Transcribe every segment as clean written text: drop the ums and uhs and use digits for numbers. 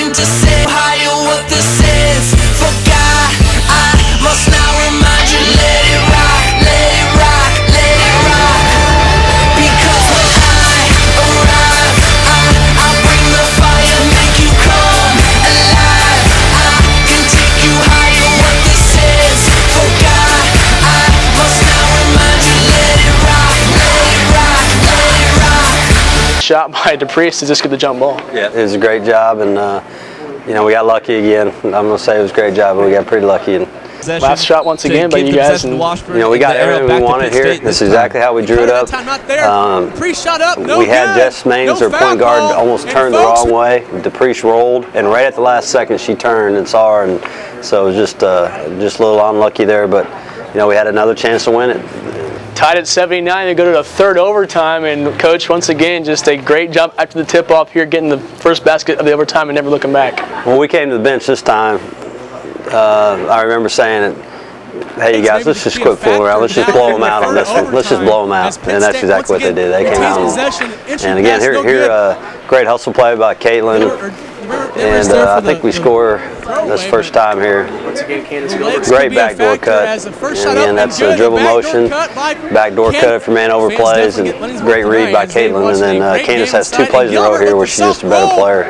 nothing to say. Higher what this is. Forgot, I must now remind you. Let it rock, let it rock, let it rock. Because when I arrive, I bring the fire, make you come alive. I can take you higher what this is. Forgot, I must now remind you. Let it rock, let it rock, let it rock. Shot by DePriest to just get the jump ball. Yeah, it was a great job, and you know, we got lucky again. I'm gonna say it was a great job, but we got pretty lucky. And last shot once again by you guys, and you know, we got everything we wanted here. This is exactly how we drew it up. We had Jess Maines, their point guard, almost turned the wrong way. DePriest rolled, and right at the last second, she turned and saw her, and so it was just a little unlucky there. But you know, we had another chance to win it. Tied at 79, they go to the third overtime, and Coach, once again, just a great job after the tip-off here, getting the first basket of the overtime and never looking back. When we came to the bench this time, I remember saying, hey, you guys, let's just quit fooling around. Let's just blow them out on this one. Let's just blow them out. And that's exactly what they did. They came out. And again, here great hustle play by Caitlin. And I think we score this first time here. Great backdoor cut. And again, that's a dribble motion. Backdoor cut if your man overplays. And great read by Caitlin. And then Candace has two plays in a row here where she's just a better player.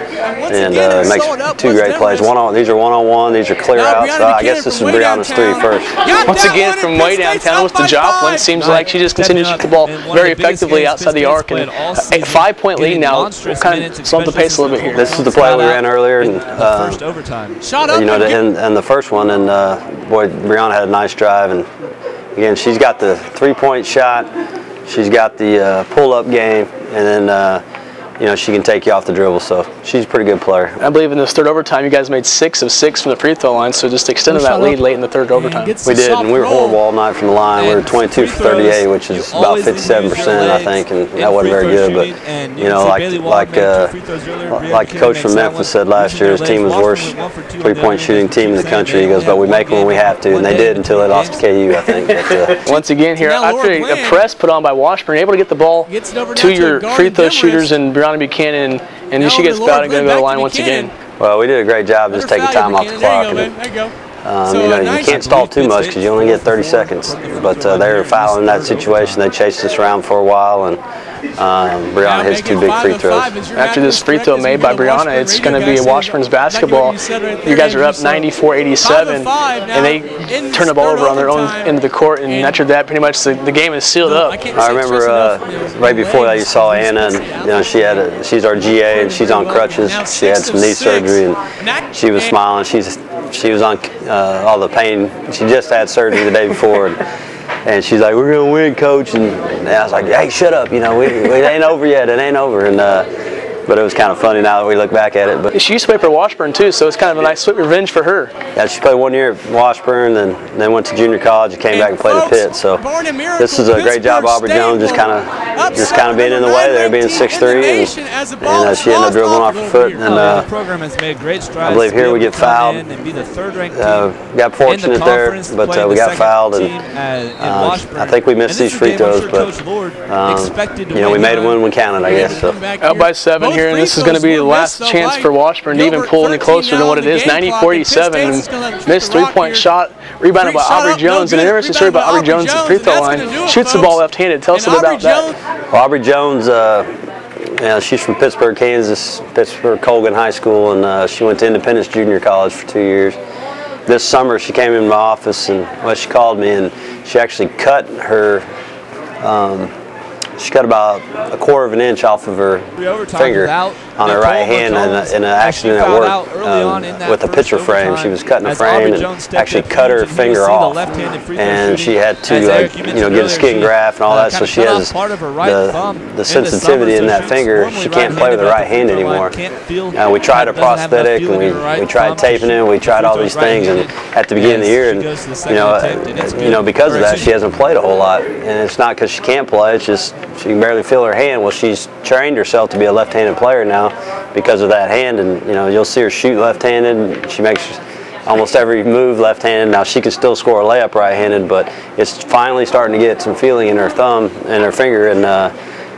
And makes two great plays. These are one-on-one. These are clear outs. I guess this is Brianna's three first. Once again, from way downtown with the Joplin, seems like she just continues to shoot the ball very effectively outside the arc. And a 5-point lead now, kind of slump the pace a little bit here. This is the play we ran earlier, and you know, and the first one, and boy, Brianna had a nice drive, and again, she's got the three-point shot, she's got the pull-up game, and then you know, she can take you off the dribble, so she's a pretty good player. I believe in this third overtime, you guys made 6 of 6 from the free throw line, so just extended that lead late in the third overtime. We did, and we were horrible all night from the line. We were 22 for 38, which is about 57%, I think, and that wasn't very good. But you know, like the coach from Memphis said last year, his team was the worst three-point shooting team in the country. He goes, but we make them when we have to, and they did until they lost to KU, I think. But, once again here, after a press put on by Washburn, able to get the ball to your free throw shooters and Buchanan, and she gets fouled and going to go to the line once again. Well, we did a great job just taking time off the clock. You know, you can't stall too much because you only get 30 seconds. But they were fouling in that situation. They chased us around for a while, and Brianna hits 2 big free throws. After this free throw made by Brianna, it's going to be Washburn's basketball. You guys are up 94-87, and they turn the ball over on their own end of the court, and after that, pretty much the game is sealed up. I remember right before that, you saw Anna, and you know, she's our GA, and she's on crutches. She had some knee surgery, and she was smiling. She was on all the pain. She just had surgery the day before. And she's like, "We're gonna win, coach." And I was like, "Hey, shut up! You know, it ain't over yet. It ain't over." And but it was kind of funny now that we look back at it. But she used to play for Washburn too, so it's kind of a nice sweet revenge for her. Yeah, she played 1 year at Washburn, then went to junior college and came back and played at Pitt. So this is a great job, Aubrey Jones, just kind of being in the way there, being 6'3", and she ended up dribbling off her foot. And I believe here we get fouled. Got fortunate there, but we got fouled, and I think we missed these free throws, but you know, we made them when we counted, I guess. So. Out by 7 here, and this is going to be the last chance for Washburn to even pull any closer than what it is. 90-47, missed 3-point shot, rebounded by Aubrey Jones. And an interesting story about Aubrey Jones at the free throw line. Shoots the ball left-handed. Tell us a bit about that. Well, Aubrey Jones, yeah, she's from Pittsburgh, Kansas, Pittsburgh Colgan High School, and she went to Independence Junior College for 2 years. This summer, she came in my office, and well, she called me, and she actually cut her. She cut about 1/4 of an inch off of her finger on her right hand in an accident at work with a picture frame. She was cutting a frame and actually cut her finger off, and she had to you know, get a skin graft and all that. So she has the sensitivity in that finger. She can't play with her right hand anymore. We tried a prosthetic, and we tried taping it. We tried all these things, and at the beginning of the year, and you know, because of that, she hasn't played a whole lot. And it's not because she can't play; it's just she can barely feel her hand. Well, she's trained herself to be a left-handed player now because of that hand, and you know, you'll see her shoot left-handed, and she makes almost every move left-handed. Now she can still score a layup right-handed, but it's finally starting to get some feeling in her thumb and her finger, and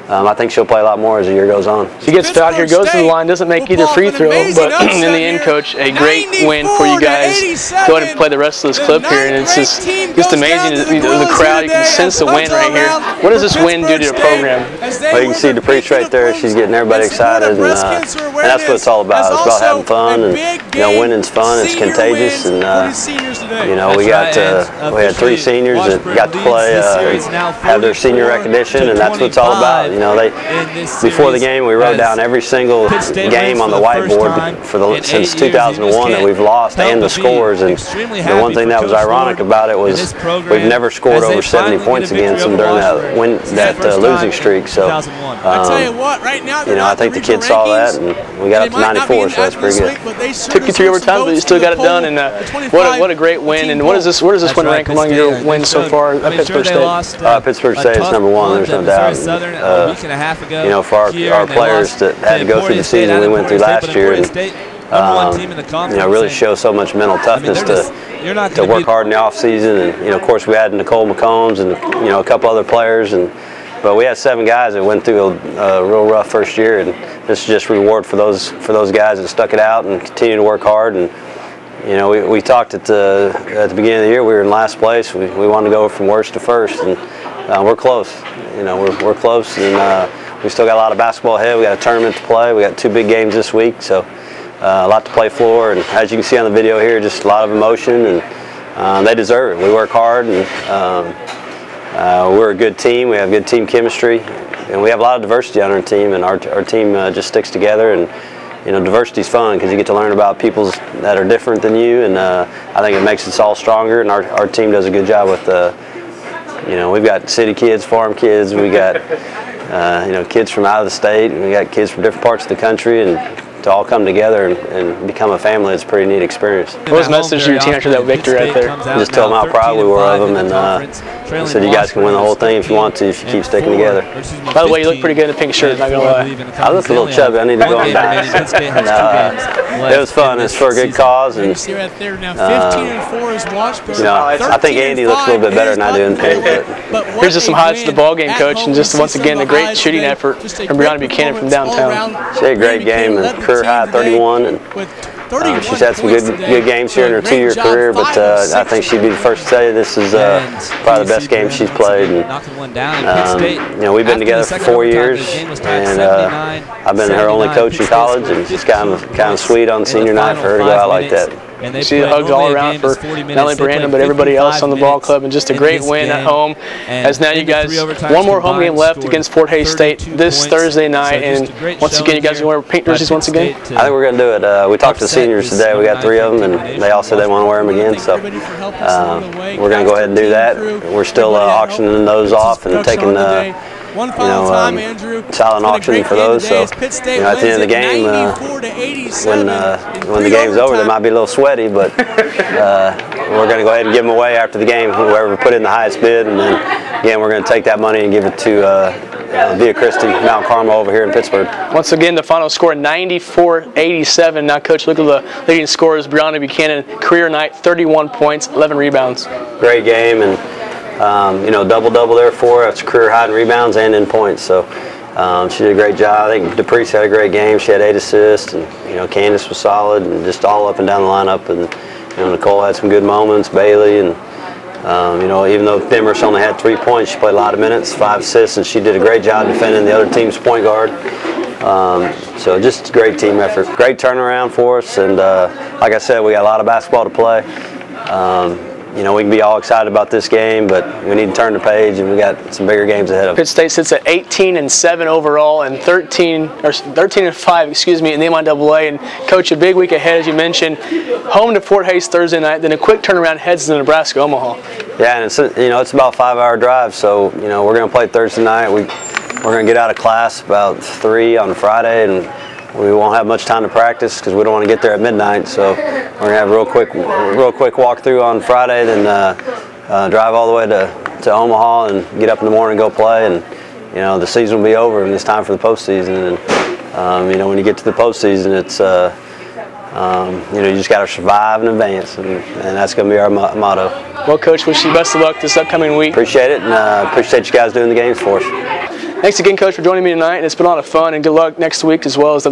I think she'll play a lot more as the year goes on. She gets fouled here, goes to the line, doesn't make either free throw, but in the end, Coach, a great win for you guys. Go ahead and play the rest of this clip here, and it's just amazing. The crowd, you can sense the win right here. What does this win do to the program? Well, you can see Dupreece right there. She's getting everybody excited, and that's what it's all about. It's about having fun, and winning's fun. It's contagious, and we had 3 seniors that got to play, have their senior recognition, and that's what it's all about. Before the game, we wrote down every single game on the whiteboard since 2001 that we've lost and the scores. And the one thing that was ironic about it was we've never scored over 70 points against them during that losing streak. So, I think the kids saw that, and we got up to 94, so that's pretty good. Took you 3 overtimes, but you still got it done. And what a great win. And where does this win rank among your wins so far at Pittsburgh State? Pittsburgh State is number 1. There's no doubt. For our players that had to go through the season we went through last year, and really show so much mental toughness to work hard in the off season. And of course, we had Nicole McCombs and a couple other players, but we had 7 guys that went through a real rough first year, and this is just reward for those guys that stuck it out and continue to work hard. And we talked at the beginning of the year. We were in last place. We wanted to go from worst to first, and we're close. We're close, and we still got a lot of basketball ahead. We got a tournament to play. We got 2 big games this week, so a lot to play for. And as you can see on the video here, just a lot of emotion, and they deserve it. We work hard, and we're a good team. We have good team chemistry, and we have a lot of diversity on our team. And our team just sticks together. And diversity's fun because you get to learn about people that are different than you, and I think it makes us all stronger. And our team does a good job with we've got city kids, farm kids, we got kids from out of the state, and we got kids from different parts of the country, and to all come together and become a family, it's a pretty neat experience. What was the message to your team after that victory right there? Just tell them how proud we were of them, and I said you guys can win the whole thing if you want to, if you keep sticking together. By the way, you look pretty good in the pink shirt, not going to lie. I look a little chubby. I need to go on diet. It was fun. It's for a good cause, and I think Andy looks a little bit better than I do in pink. But here's just some highlights of the ball game, Coach, and just once again a great shooting effort from Brianna Buchanan from downtown. She had a great game, and career high 31, and she's had some good games here in her 2-year career, but I think she'd be the first to tell you this is probably the best game she's played. And we've been together for 4 years, and I've been her only coach in college, and it's kind of sweet on senior night for her to go out like that. You see the hugs all around for not only Brandon but everybody else on the ball club, and just a great win at home. As now you guys, one more home game left against Fort Hays State this Thursday night, and once again you guys are going to wear pink jerseys once again? I think we're going to do it. We talked to the seniors today. We got 3 of them, and they all said they want to wear them again, so we're going to go ahead and do that. We're still auctioning those off and taking silent auction for those. So at the end of the game, when the game's over, they might be a little sweaty, but we're going to go ahead and give them away after the game. Whoever put in the highest bid, and then again we're going to take that money and give it to Via Christi, Mount Carmel over here in Pittsburgh. Once again, the final score 94-87. Now, Coach, look at the leading scorers. Brianna Buchanan, career night, 31 points, 11 rebounds. Great game, and double-double there for her. That's career high in rebounds and in points. So she did a great job. I think Dupreece had a great game. She had 8 assists, and Candace was solid, and just all up and down the lineup. And Nicole had some good moments. Bailey, and even though Demers only had 3 points, she played a lot of minutes, 5 assists, and she did a great job defending the other team's point guard. So just a great team effort. Great turnaround for us, and like I said, we got a lot of basketball to play. We can be all excited about this game, but we need to turn the page, and we got some bigger games ahead of us. Pitt State sits at 18-7 overall and 13-5, excuse me, in the MIAA. And Coach, a big week ahead, as you mentioned. Home to Fort Hays Thursday night, then a quick turnaround heads to Nebraska, Omaha. Yeah, and it's about a 5-hour drive, so we're going to play Thursday night. We're going to get out of class about 3 on Friday, and we won't have much time to practice because we don't want to get there at midnight. So we're going to have a real quick walkthrough on Friday, then drive all the way to Omaha and get up in the morning and go play. And the season will be over, and it's time for the postseason. And when you get to the postseason, it's you just got to survive and advance, and that's going to be our motto. Well, Coach, wish you best of luck this upcoming week. Appreciate it, and appreciate you guys doing the games for us. Thanks again, Coach, for joining me tonight. And it's been a lot of fun, and good luck next week as well as the